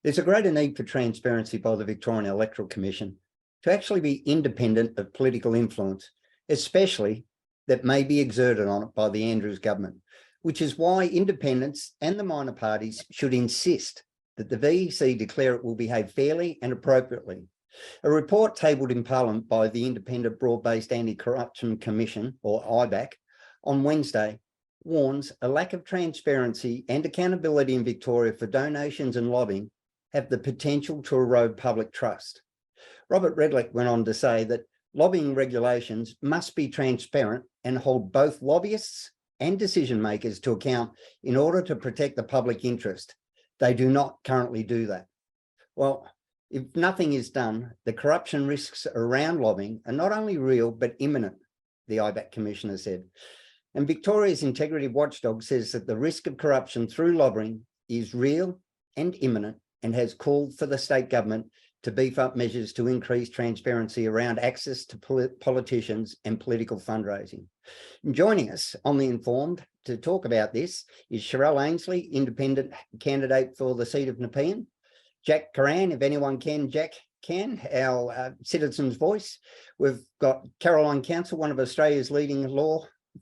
There's a greater need for transparency by the Victorian Electoral Commission to actually be independent of political influence, especially that may be exerted on it by the Andrews government, which is why independents and the minor parties should insist that the VEC declare it will behave fairly and appropriately. A report tabled in Parliament by the Independent Broad-Based Anti-Corruption Commission, or IBAC, on Wednesday warns a lack of transparency and accountability in Victoria for donations and lobbying have the potential to erode public trust. Robert Redlich went on to say that lobbying regulations must be transparent and hold both lobbyists and decision makers to account in order to protect the public interest. They do not currently do that. Well, if nothing is done, the corruption risks around lobbying are not only real, but imminent, the IBAC Commissioner said. And Victoria's Integrity Watchdog says that the risk of corruption through lobbying is real and imminent, and has called for the state government to beef up measures to increase transparency around access to politicians and political fundraising. And joining us on The Informed to talk about this is Sherelle Ainsley, independent candidate for the seat of Nepean. Jack Curran, if anyone can, Jack can, our citizen's voice. We've got Caroline Council, one of Australia's leading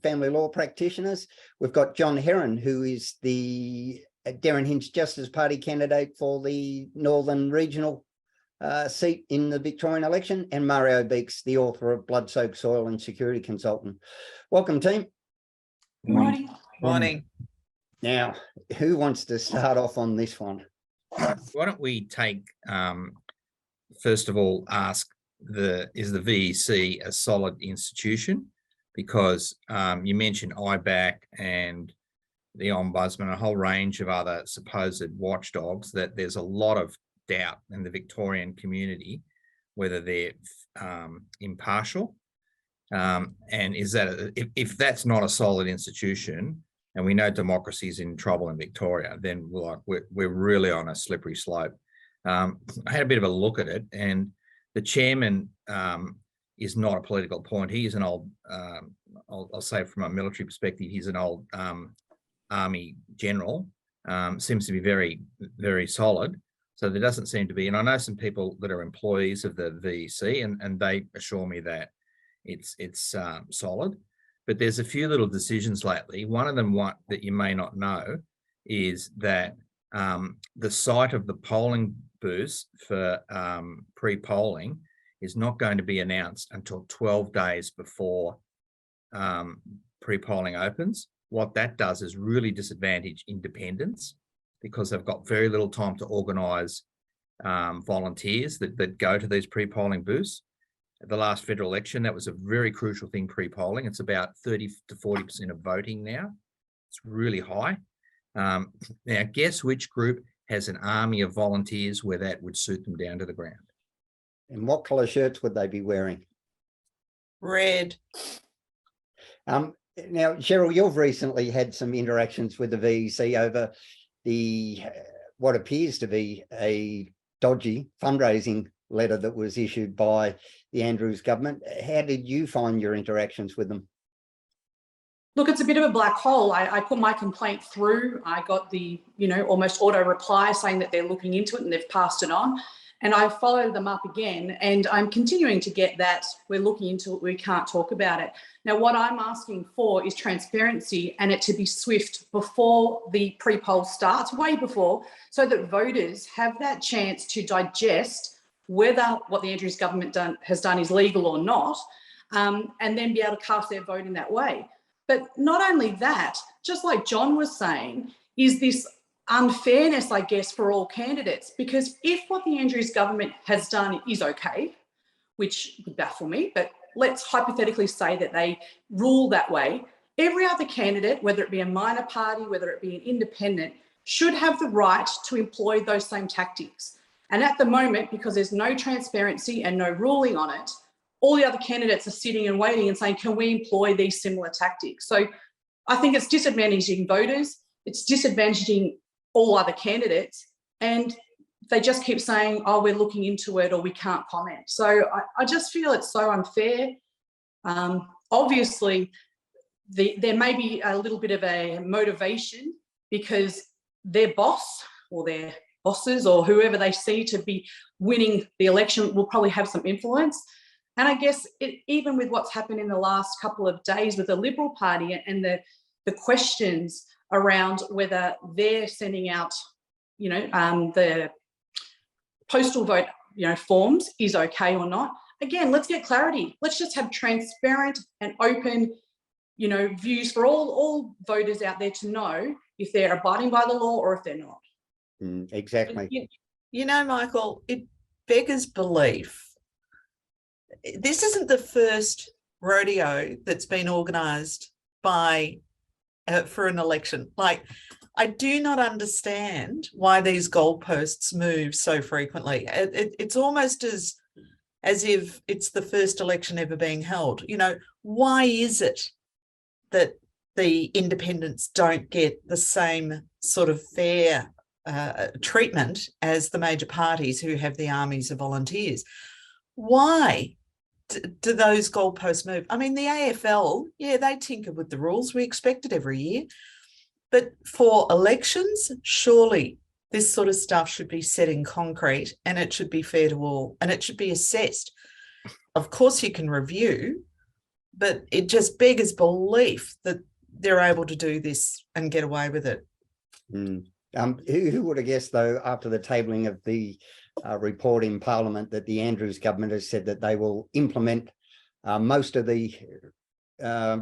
family law practitioners. We've got John Heron, who is the Darren Hinch Justice Party candidate for the Northern Regional seat in the Victorian election, and Mario Beeks, the author of Blood-Soaked Soil and security consultant. Welcome, team. Good morning. Morning. Now, who wants to start off on this one? Why don't we take, first of all, ask is the VEC a solid institution? Because you mentioned IBAC and the Ombudsman, a whole range of other supposed watchdogs, that there's a lot of doubt in the Victorian community whether they're impartial. And is that, if that's not a solid institution, and we know democracy is in trouble in Victoria, then we're really on a slippery slope. I had a bit of a look at it, and the chairman is not a political appointee. He's an old, I'll say from a military perspective, he's an old Army general, seems to be very, very solid. So there doesn't seem to be, and I know some people that are employees of the VEC, and they assure me that it's solid. But there's a few little decisions lately. One of them, that you may not know, is that the site of the polling booths for pre-polling is not going to be announced until 12 days before pre-polling opens. What that does is really disadvantage independents, because they've got very little time to organise volunteers that go to these pre-polling booths. At the last federal election, that was a very crucial thing, pre-polling. It's about 30 to 40% of voting now. It's really high. Now, guess which group has an army of volunteers where that would suit them down to the ground? And what colour shirts would they be wearing? Red. Now, Cheryl, you've recently had some interactions with the VEC over the what appears to be a dodgy fundraising letter that was issued by the Andrews government. How did you find your interactions with them? Look, it's a bit of a black hole. I put my complaint through. I got the, almost auto reply saying that they're looking into it and they've passed it on. And I followed them up again, and I'm continuing to get that we're looking into it, we can't talk about it. Now, what I'm asking for is transparency, and it to be swift before the pre-poll starts, way before, so that voters have that chance to digest whether what the Andrews government has done is legal or not, and then be able to cast their vote in that way. But not only that, just like John was saying, is this unfairness, I guess, for all candidates, because if what the Andrews government has done is okay, which would baffle me, but let's hypothetically say that they rule that way, every other candidate, whether it be a minor party, whether it be an independent, should have the right to employ those same tactics. And at the moment, because there's no transparency and no ruling on it, all the other candidates are sitting and waiting and saying, can we employ these similar tactics? So I think it's disadvantaging voters, it's disadvantaging all other candidates, and they just keep saying, oh, we're looking into it or we can't comment. So I just feel it's so unfair. Obviously, there may be a little bit of a motivation because their boss or their bosses or whoever they see to be winning the election will probably have some influence. And I guess even with what's happened in the last couple of days with the Liberal Party and the questions around whether they're sending out, the postal vote, forms is okay or not. Again, let's get clarity. Let's just have transparent and open, views for all voters out there to know if they're abiding by the law or if they're not. Exactly. Michael, it beggars belief. This isn't the first rodeo that's been organised for an election. Like, I do not understand why these goalposts move so frequently. It's almost as if it's the first election ever being held. Why is it that the independents don't get the same sort of fair treatment as the major parties who have the armies of volunteers? Why do those goalposts move? I mean, the AFL, they tinker with the rules. We expect it every year. But for elections, surely this sort of stuff should be set in concrete and it should be fair to all and it should be assessed. Of course, you can review, but it just beggars belief that they're able to do this and get away with it. Who would have guessed, though, after the tabling of the report in Parliament, that the Andrews government has said that they will implement most of the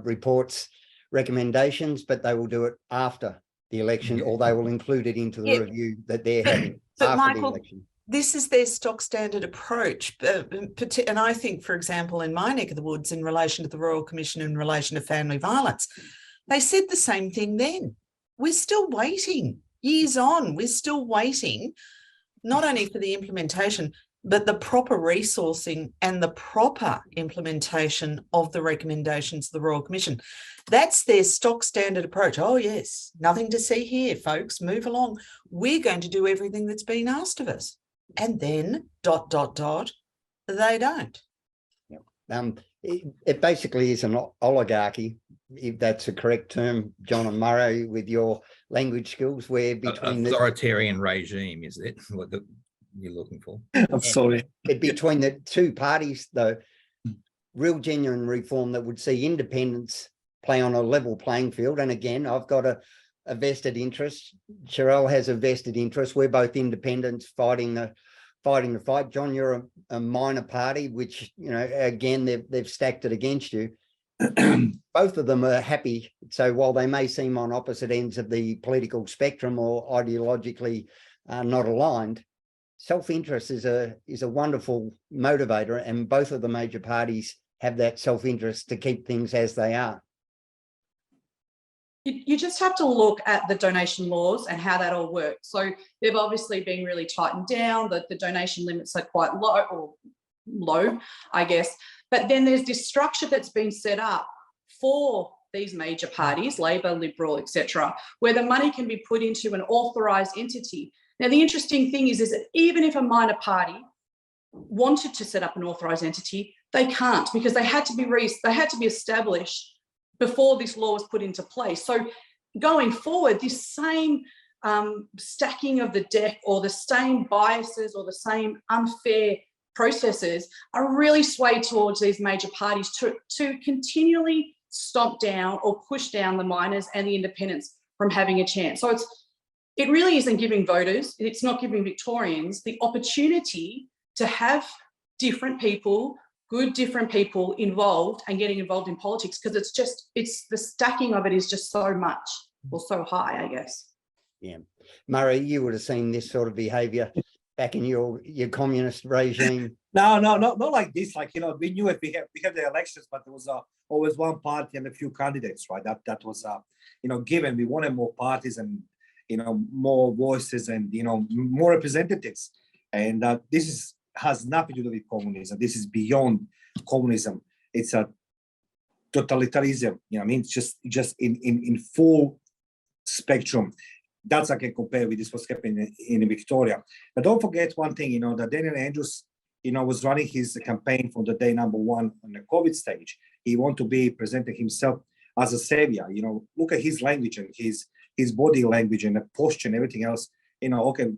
report's recommendations, but they will do it after the election, or they will include it into the review that they're having after Michael, the election. This is their stock standard approach. And I think, for example, in my neck of the woods, in relation to the Royal Commission in relation to family violence, they said the same thing then. We're still waiting. Years on, we're still waiting, not only for the implementation, but the proper resourcing and the proper implementation of the recommendations of the Royal Commission. That's their stock standard approach. Oh, yes, nothing to see here, folks. Move along. We're going to do everything that's been asked of us. And then, ... they don't. It basically is an oligarchy, if that's a correct term, John and Murray, with your language skills, where between authoritarian regime, is it what you're looking for? I'm sorry. Between the two parties, though, real genuine reform that would see independents play on a level playing field. And again, I've got a vested interest. Sherelle has a vested interest. We're both independents fighting the fight. John, you're a minor party, which, again, they've stacked it against you. Both of them are happy. So while they may seem on opposite ends of the political spectrum or ideologically not aligned, self-interest is a wonderful motivator, and both of the major parties have that self-interest to keep things as they are. You just have to look at the donation laws and how that all works. So they've obviously been really tightened down. The donation limits are quite low, I guess. But then there's this structure that's been set up for these major parties, Labor, Liberal, etc., where the money can be put into an authorised entity. Now, the interesting thing is that even if a minor party wanted to set up an authorised entity, they can't, because they had to be established before this law was put into place. So going forward, this same stacking of the deck, or the same biases, or the same unfair processes are really swayed towards these major parties to continually stomp down or push down the minors and the independents from having a chance. So it really isn't giving voters, it's not giving Victorians the opportunity to have different people, different people involved and getting involved in politics, because it's the stacking of it is just so much, or so high, I guess. Yeah. Murray, you would have seen this sort of behaviour back in your communist regime. No, not like this. Like, we knew if we have the elections, but there was always one party and a few candidates, right? That was given. We wanted more parties and more voices and more representatives, and this has nothing to do with communism. This is beyond communism. It's a totalitarianism. It's just in full spectrum. That's I can compare with this what's happening in Victoria. But don't forget one thing, that Daniel Andrews, was running his campaign from the day number one on the COVID stage. He wanted to be presenting himself as a savior. Look at his language and his body language and the posture and everything else. okay,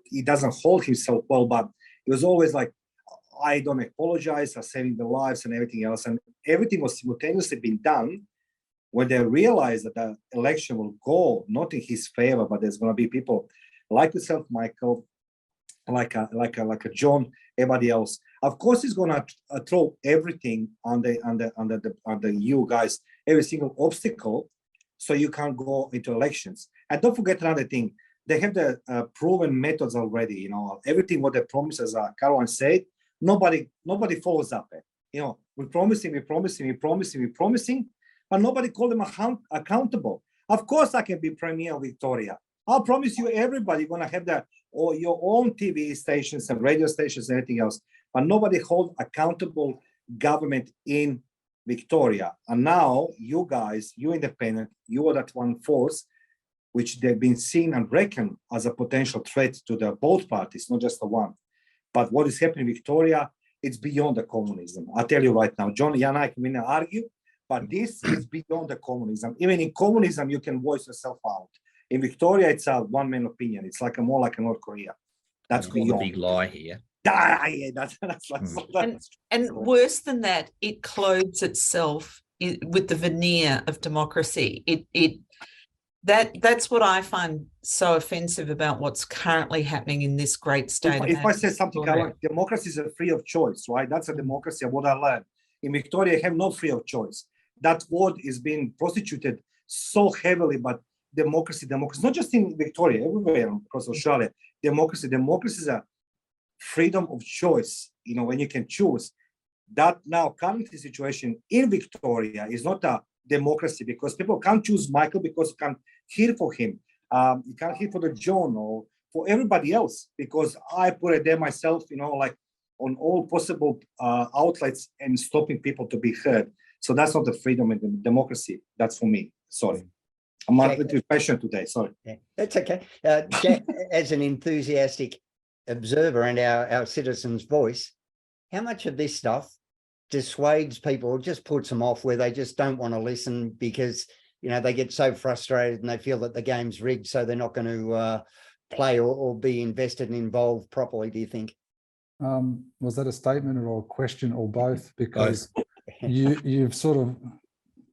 he doesn't hold himself well, but he was always like, I don't apologize for saving the lives and everything else. And everything was simultaneously being done when they realized that the election will go not in his favor, but there's going to be people like yourself, Michael, like a John, everybody else. Of course, he's going to throw everything on the you guys, every single obstacle, so you can't go into elections. And don't forget another thing: they have the proven methods already. Everything what they promise, as Caroline said, nobody follows up. We're promising, but nobody call them accountable. Of course, I can be Premier of Victoria. I'll promise you, everybody going to have your own TV stations and radio stations and anything else, but nobody hold accountable government in Victoria. And now you guys, you independent, you are that one force which they've been seen and reckoned as a potential threat to the both parties, not just the one. But what is happening in Victoria, it's beyond the communism. I'll tell you right now, John and I can argue, but this is beyond the communism. Even in communism, you can voice yourself out. In Victoria, it's a one-man opinion. It's more like a North Korea. That's beyond. A big lie here. Yeah, that's and worse than that, it clothes itself with the veneer of democracy. That's what I find so offensive about what's currently happening in this great state. If I say something, democracy is a free of choice, right? That's a democracy of what I learned. In Victoria, you have no free of choice. That word is being prostituted so heavily, but democracy, not just in Victoria, everywhere across Australia, democracy is a freedom of choice, when you can choose. That now current situation in Victoria is not a democracy, because people can't choose Michael because you can't hear for him. You can't hear for the John or for everybody else, because I put it there myself, on all possible outlets and stopping people to be heard. So that's not the freedom and the democracy. That's for me. Sorry. I'm a little passionate today. Sorry. Yeah, that's okay. Jack, as an enthusiastic observer and our citizens' voice, how much of this stuff dissuades people or just puts them off, where they just don't want to listen because, they get so frustrated and they feel that the game's rigged, so they're not going to play or be invested and involved properly, do you think? Was that a statement or a question or both? Because you've sort of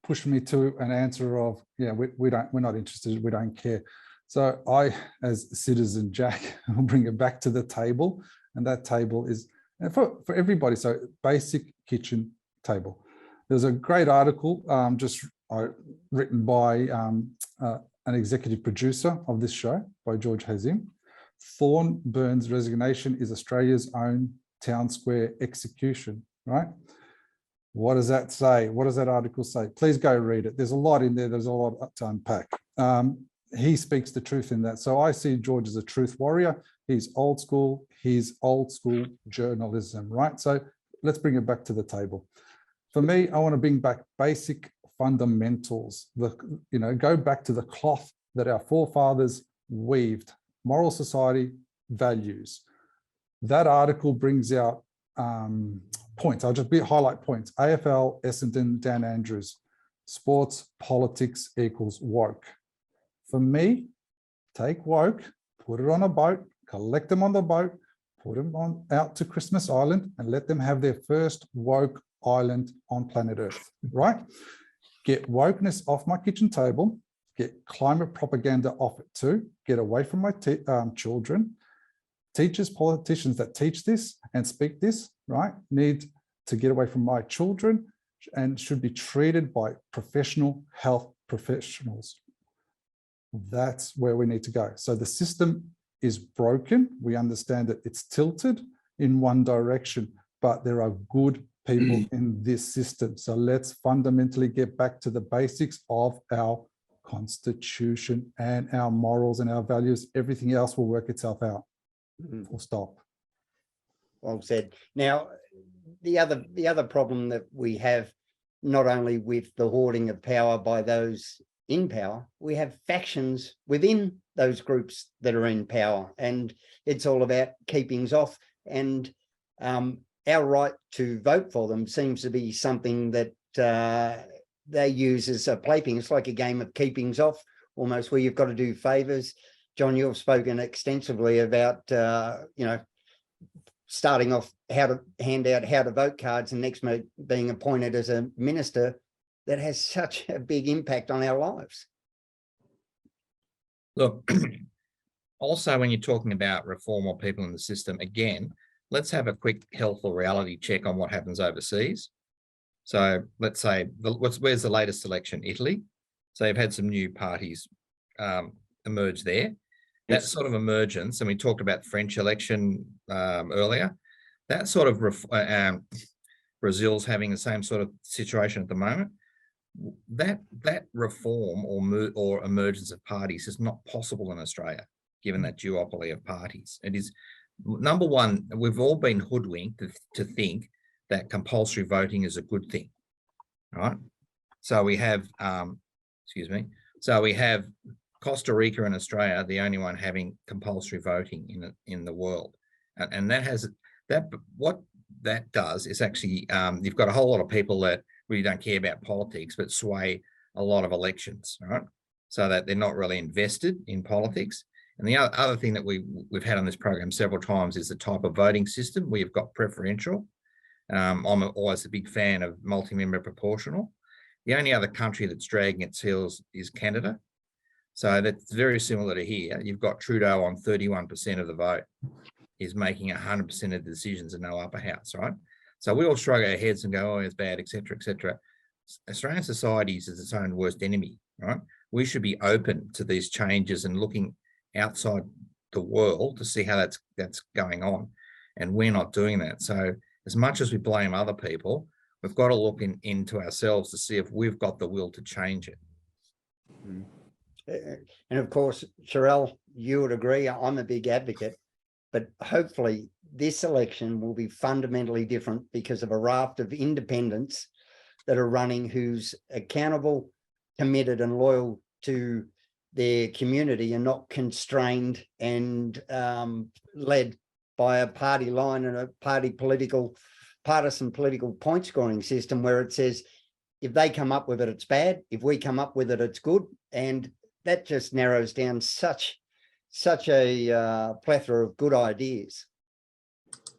pushed me to an answer of, we're not interested, we don't care. So I, as citizen Jack, will bring it back to the table, and that table is for everybody. So basic kitchen table. There's a great article written by an executive producer of this show, by George Hazim. Thornburn's resignation is Australia's own town square execution, right? What does that say? What does that article say? Please go read it. There's a lot in there. There's a lot to unpack. He speaks the truth in that. So I see George as a truth warrior. He's old school journalism, right? So let's bring it back to the table. For me, I want to bring back basic fundamentals. Go back to the cloth that our forefathers weaved. Moral society values. That article brings out points. I'll just highlight points. AFL, Essendon, Dan Andrews. Sports, politics equals woke. For me, take woke, put it on a boat, collect them on the boat, put them out to Christmas Island, and let them have their first woke island on planet Earth, right? Get wokeness off my kitchen table, get climate propaganda off it too, get away from my children. Teachers, politicians that teach this and speak this, right, need to get away from my children and should be treated by professional health professionals. That's where we need to go. So the system is broken. We understand that it's tilted in one direction, but there are good people in this system. So let's fundamentally get back to the basics of our constitution and our morals and our values. Everything else will work itself out. Full stop. Well said. Now, the other problem that we have, not only with the hoarding of power by those in power, we have factions within those groups that are in power, and it's all about keepings off. And our right to vote for them seems to be something that they use as a plaything. It's like a game of keepings off, almost, where you've got to do favours. John, you've spoken extensively about, starting off how to hand out how to vote cards and next being appointed as a minister that has such a big impact on our lives. Look, also when you're talking about reform or people in the system, again, let's have a quick health or reality check on what happens overseas. So let's say, where's the latest election? Italy. So you've had some new parties emerge there. That sort of emergence, and we talked about the French election earlier, that sort of Brazil's having the same sort of situation at the moment. That reform or emergence of parties is not possible in Australia, given that duopoly of parties. It is, number one, we've all been hoodwinked to think that compulsory voting is a good thing, right? So we have, so we have Costa Rica and Australia, the only one having compulsory voting in the world, and that has what that does is actually you've got a whole lot of people that really don't care about politics but sway a lot of elections, right? So that they're not really invested in politics. And the other thing that we've had on this program several times is the type of voting system. We've got preferential. I'm always a big fan of multi-member proportional. The only other country that's dragging its heels is Canada. So that's very similar to here. You've got Trudeau on 31% of the vote, is making 100% of the decisions and no upper house, right? So we all shrug our heads and go, oh, it's bad, etc., etc. Australian society is its own worst enemy, right? We should be open to these changes and looking outside the world to see how that's going on. And we're not doing that. So as much as we blame other people, we've got to look into ourselves to see if we've got the will to change it. And of course, Sherelle, you would agree, I'm a big advocate, but hopefully this election will be fundamentally different because of a raft of independents that are running who's accountable, committed and loyal to their community and not constrained and led by a party line and a partisan political point scoring system where it says, if they come up with it, it's bad. If we come up with it, it's good. And that just narrows down such a plethora of good ideas.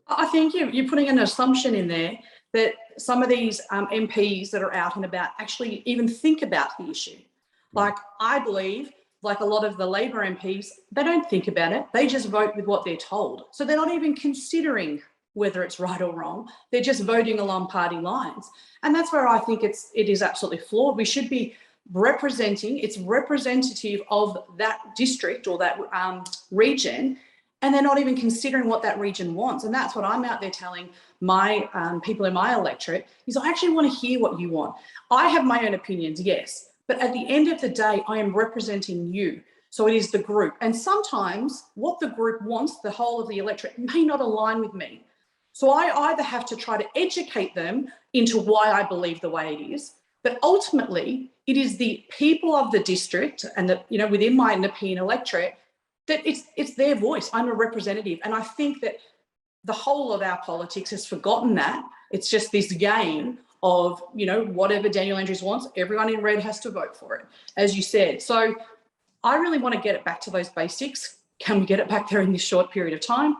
I think you're putting an assumption in there that some of these MPs that are out and about actually even think about the issue. Like I believe, like a lot of the Labor MPs, they don't think about it. They just vote with what they're told. So they're not even considering whether it's right or wrong. They're just voting along party lines. And that's where I think it is absolutely flawed. We should be representing, it's representative of that district or that region, and they're not even considering what that region wants. And that's what I'm out there telling my people in my electorate is I actually want to hear what you want. I have my own opinions, yes, but at the end of the day, I am representing you. So it is the group. And sometimes what the group wants, the whole of the electorate, may not align with me. So I either have to try to educate them into why I believe the way it is, but ultimately it is the people of the district and the, within my Nepean electorate that it's their voice. I'm a representative. And I think that the whole of our politics has forgotten that. It's just this game of, whatever Daniel Andrews wants, everyone in red has to vote for it, as you said. So I really want to get it back to those basics. Can we get it back there in this short period of time?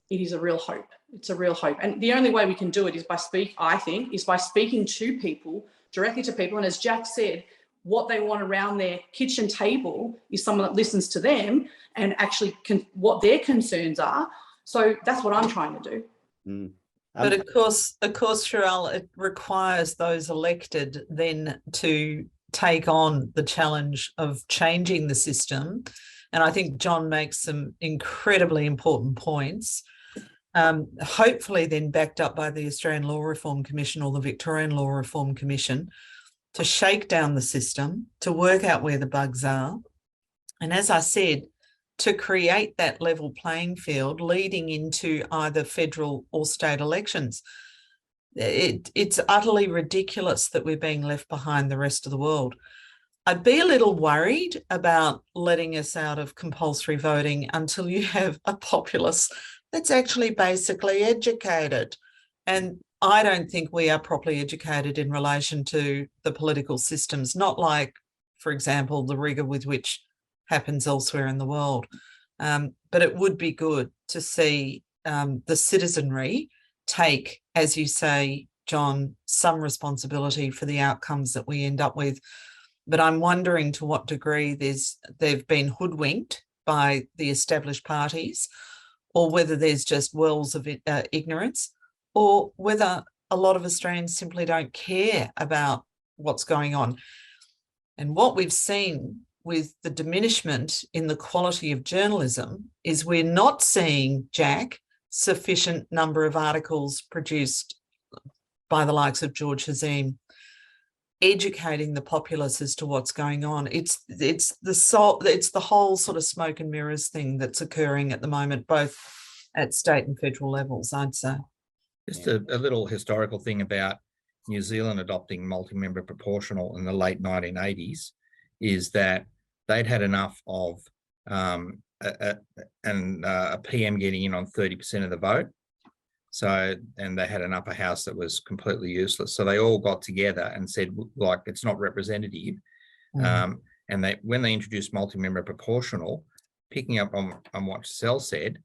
It is a real hope. It's a real hope. And the only way we can do it is by speaking to people, directly to people. And as Jack said, what they want around their kitchen table is someone that listens to them and actually what their concerns are. So that's what I'm trying to do. But of course, Sherelle, it requires those elected then to take on the challenge of changing the system. And I think John makes some incredibly important points, hopefully then backed up by the Australian Law Reform Commission or the Victorian Law Reform Commission, to shake down the system, to work out where the bugs are. And as I said, to create that level playing field leading into either federal or state elections. It's utterly ridiculous that we're being left behind the rest of the world. I'd be a little worried about letting us out of compulsory voting until you have a populace that's actually basically educated. And I don't think we are properly educated in relation to the political systems, not like, for example, the rigour with which happens elsewhere in the world. But it would be good to see the citizenry take, as you say, John, some responsibility for the outcomes that we end up with. But I'm wondering to what degree they've been hoodwinked by the established parties, or whether there's just wells of ignorance, or whether a lot of Australians simply don't care about what's going on. And what we've seen with the diminishment in the quality of journalism is we're not seeing, Jack, sufficient number of articles produced by the likes of George Hazim educating the populace as to what's going on. It's the whole sort of smoke and mirrors thing that's occurring at the moment, both at state and federal levels, I'd say. Just a little historical thing about New Zealand adopting multi-member proportional in the late 1980s is that they'd had enough of a PM getting in on 30% of the vote. So, and they had an upper house that was completely useless. So they all got together and said, like, it's not representative. And when they introduced multi-member proportional, picking up on what Sel said,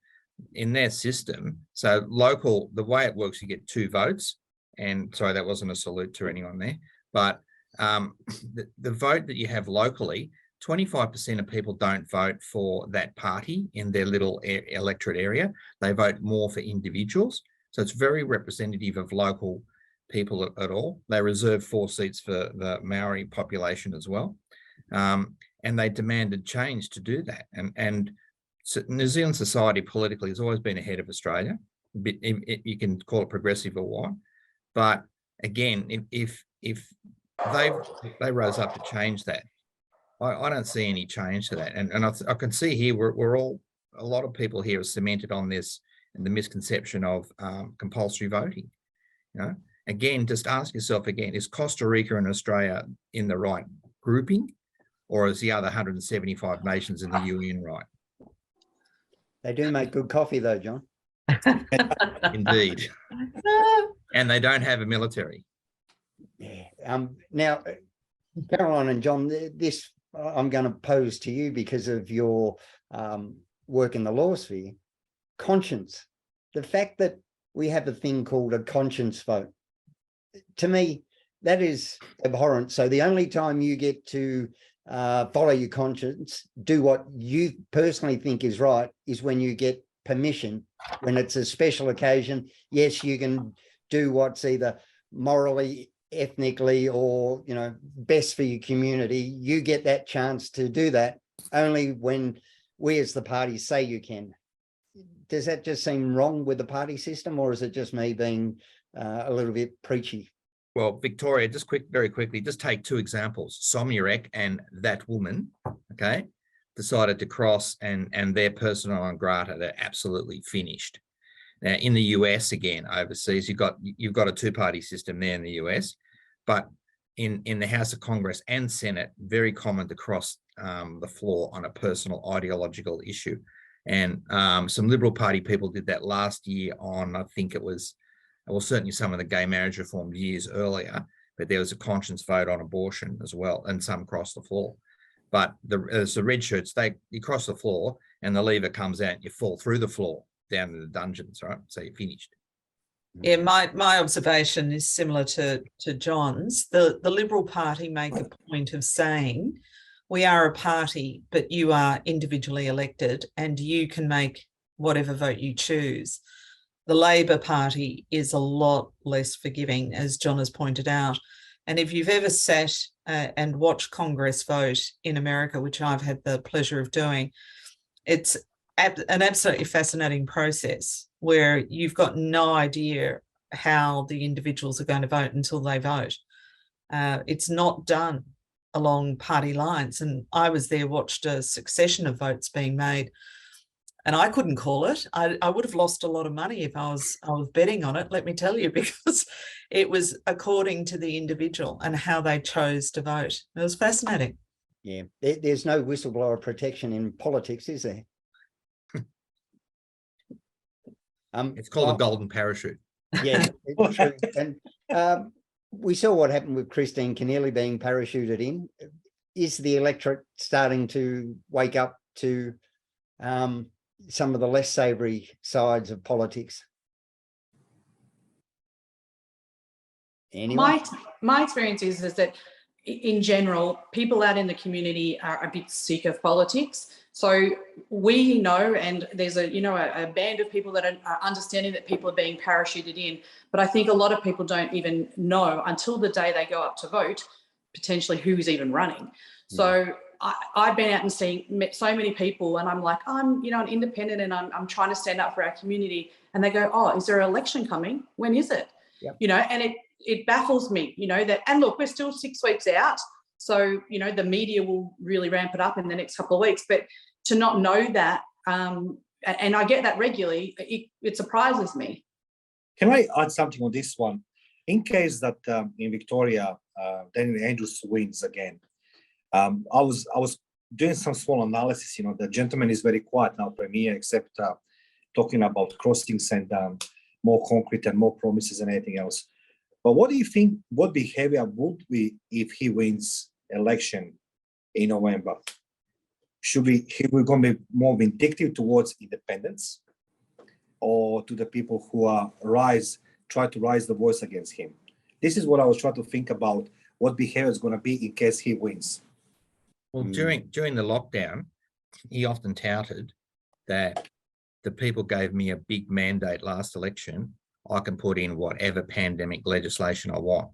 in their system, so local, the way it works, you get 2 votes. And sorry, that wasn't a salute to anyone there, but the vote that you have locally, 25% of people don't vote for that party in their little electorate area. They vote more for individuals. So it's very representative of local people at all. They reserve 4 seats for the Maori population as well. And they demanded change to do that. And so New Zealand society politically has always been ahead of Australia. You can call it progressive or what. But again, if they rose up to change that, I don't see any change to that. And I can see here we're all, a lot of people here are cemented on this and the misconception of compulsory voting. You know, again, just ask yourself again, is Costa Rica and Australia in the right grouping, or is the other 175 nations in the UN right? They do make good coffee though, John. Indeed. And they don't have a military. Yeah. Now, Caroline and John, this I'm going to pose to you because of your work in the law sphere. Conscience. The fact that we have a thing called a conscience vote, to me, that is abhorrent. So the only time you get to follow your conscience, do what you personally think is right, is when you get permission, when it's a special occasion. Yes, you can do what's either morally, ethnically, or, you know, best for your community. You get that chance to do that only when we as the party say you can. Does that just seem wrong with the party system, or is it just me being a little bit preachy? Well, Victoria, just very quickly, just take 2 examples. Somyurek and that woman, okay, decided to cross, and their persona non grata, they're absolutely finished. Now, in the US, again, overseas, you've got a 2-party system there in the US, but in the House of Congress and Senate, very common to cross the floor on a personal ideological issue. And some Liberal Party people did that last year on, I think it was, well, certainly some of the gay marriage reform years earlier, but there was a conscience vote on abortion as well, and some crossed the floor. But the red shirts, you cross the floor and the lever comes out and you fall through the floor down to the dungeons, right? So you're finished. Yeah, my observation is similar to John's. The Liberal Party make a point of saying, we are a party, but you are individually elected and you can make whatever vote you choose. The Labor Party is a lot less forgiving, as John has pointed out. And if you've ever sat and watched Congress vote in America, which I've had the pleasure of doing, it's an absolutely fascinating process where you've got no idea how the individuals are going to vote until they vote. It's not done along party lines. And I was there, watched a succession of votes being made, and I couldn't call it. I would have lost a lot of money if I was betting on it, let me tell you, because it was according to the individual and how they chose to vote. It was fascinating. Yeah, there's no whistleblower protection in politics, is there? It's called a golden parachute. Yeah, it's true. And we saw what happened with Christine Keneally being parachuted in. is the electorate starting to wake up to some of the less savoury sides of politics? Anyone? My experience is that in general, people out in the community are a bit sick of politics. So we know, and there's a band of people that are understanding that people are being parachuted in. But I think a lot of people don't even know until the day they go up to vote, potentially who's even running. So I've been out and met so many people, and I'm like, I'm an independent, and I'm trying to stand up for our community. And they go, oh, is there an election coming? When is it? Yep. And it baffles me, that, and look, we're still 6 weeks out. So, the media will really ramp it up in the next couple of weeks. But to not know that, and I get that regularly, it surprises me. Can I add something on this one? In case that in Victoria, Daniel Andrews wins again, I was doing some small analysis. The gentleman is very quiet now, Premier, except talking about crossings and more concrete and more promises and anything else. But what do you think? What behavior would be if he wins election in November? Should we're going to be more vindictive towards independents, or to the people who are try to raise the voice against him? This is what I was trying to think about. What behavior is going to be in case he wins? Well, during the lockdown, he often touted that the people gave me a big mandate last election. I can put in whatever pandemic legislation I want.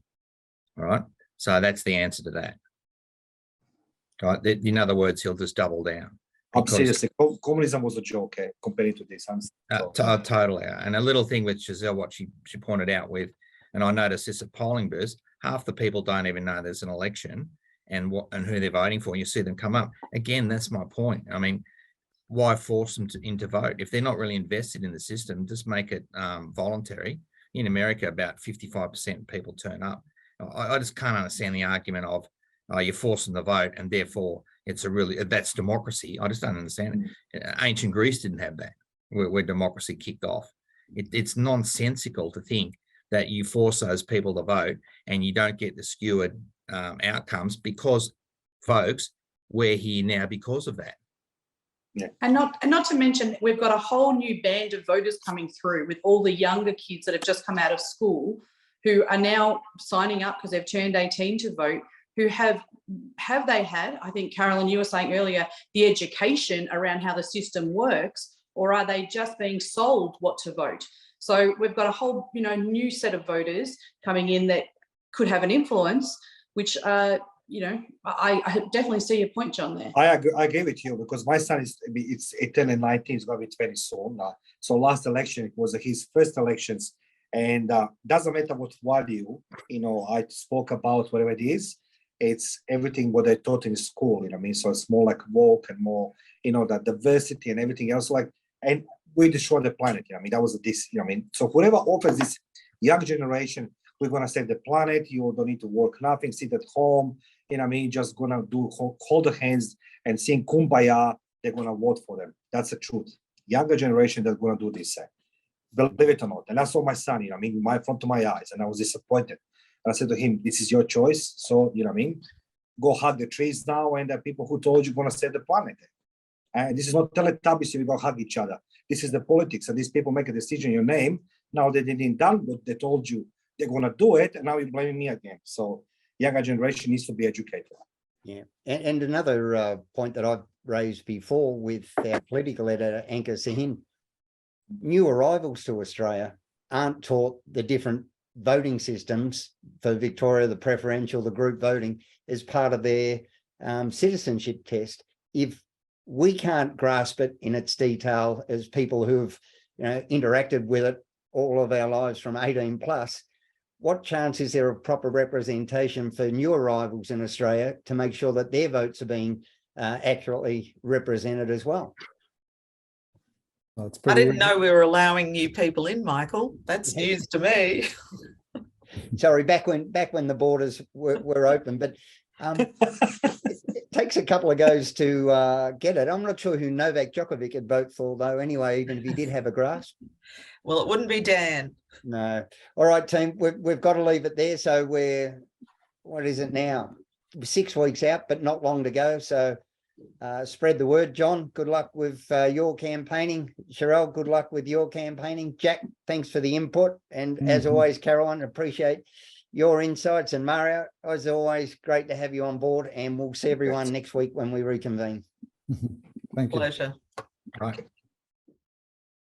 All right. So that's the answer to that. All right. In other words, he'll just double down. Seriously, communism was a joke compared to this. Totally. And a little thing with Giselle, what she pointed out with, and I noticed this at polling bursts, half the people don't even know there's an election and who they're voting for. You see them come up. Again, that's my point. I mean, why force them to vote? If they're not really invested in the system, just make it voluntary. In America, about 55% of people turn up. I just can't understand the argument of you're forcing the vote and therefore that's democracy. I just don't understand it. Ancient Greece didn't have that, where democracy kicked off. It's nonsensical to think that you force those people to vote and you don't get the skewered outcomes, because, folks, we're here now because of that. Yeah. And not to mention, we've got a whole new band of voters coming through with all the younger kids that have just come out of school who are now signing up because they've turned 18 to vote, who have they had, I think, Carolyn, you were saying earlier, the education around how the system works, or are they just being sold what to vote? So we've got a whole, new set of voters coming in that could have an influence, which, I definitely see your point, John, there. I agree with you, because my son it's 18 and 19, it's going to be 20 soon. So last election, it was his first elections, and doesn't matter what value, I spoke about, whatever it is, it's everything what they taught in school, so it's more like woke and more, the diversity and everything else, and we destroy the planet. That was this, so whoever offers this young generation, we're going to save the planet, you don't need to work nothing, sit at home, just going to hold the hands and sing Kumbaya, they're going to vote for them. That's the truth. Younger generation that's going to do this. Believe it or not. And I saw my son, in front of my eyes, and I was disappointed. And I said to him, this is your choice. So, go hug the trees now, and the people who told you going to save the planet. And this is not Teletubbies, we go hug each other. This is the politics, and these people make a decision in your name. Now they didn't done what they told you they're going to do it, and now you're blaming me again. So younger generation needs to be educated. Yeah, and another point that I've raised before with our political editor, Anchor Sahin, new arrivals to Australia aren't taught the different voting systems for Victoria, the preferential, the group voting, as part of their citizenship test. If we can't grasp it in its detail as people who've interacted with it all of our lives from 18 plus, what chance is there of proper representation for new arrivals in Australia to make sure that their votes are being accurately represented as well? I didn't know we were allowing new people in, Michael. That's news to me. Sorry, back when the borders were open, but it takes a couple of goes to get it. I'm not sure who Novak Djokovic would vote for, though, anyway, even if he did have a grasp. Well, it wouldn't be Dan. No. All right, team, we've got to leave it there. So what is it now? 6 weeks out, but not long to go. So spread the word. John, good luck with your campaigning. Sherelle, good luck with your campaigning. Jack, thanks for the input. And as always, Caroline, appreciate your insights. And Mario, as always, great to have you on board. And we'll see everyone next week when we reconvene. Thank you. Pleasure. Right.